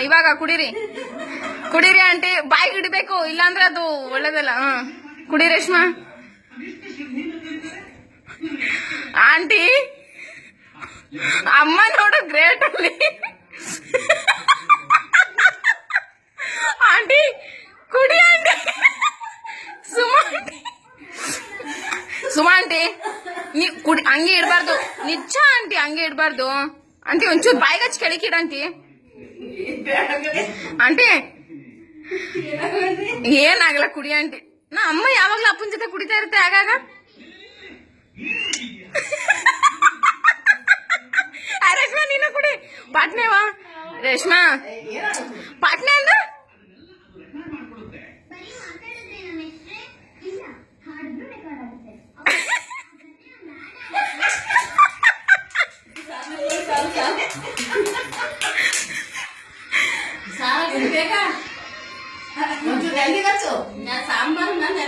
ಇವಾಗ ಕುಡೀರಿ ಕುಡೀರಿ ಆಂಟಿ ಬಾಯಿಗೆ ಇಡಬೇಕು ಇಲ್ಲಾಂದ್ರೆ ಅದು ಒಳ್ಳೇದಲ್ಲ ಕುಡಿ ರೇಷ್ಮಾ ಆಂಟಿ ಅಮ್ಮ ನೋಡು ಗ್ರೇಟ್ ಅಲ್ಲಿ ಆಂಟಿ ಕುಡಿ ಆಂಟಿ ಸುಮಾ ಆಂಟಿ ನೀ ಕುಡಿ ಹಂಗೆ ಇಡಬಾರ್ದು ನಿಜ ಆಂಟಿ ಹಂಗೆ ಇಡಬಾರ್ದು ಆಂಟಿ ಒಂಚೂರು ಬಾಯಿಗೆ ಹಚ್ಚಿ ಕೆಳಕಿಡ ಆಂಟಿ ಆಂಟಿ ಏನಾಗಲ್ಲ ಕುಡಿ ಆಂಟಿ ನಾ ಅಮ್ಮ ಯಾವಾಗ್ಲೂ ಅಪ್ಪನ ಜೊತೆ ಕುಡಿತಾ ಇರುತ್ತೆ ಆಗಾಗ ರೇಷ್ಮಾ ನೀನು ಕುಡಿ ಪಾಟ್ನೇವಾ ರೇಷ್ಮಾ ಪಾಟ್ನೆ ಅಂದ ಸಾಂಬಾರು ನಾನು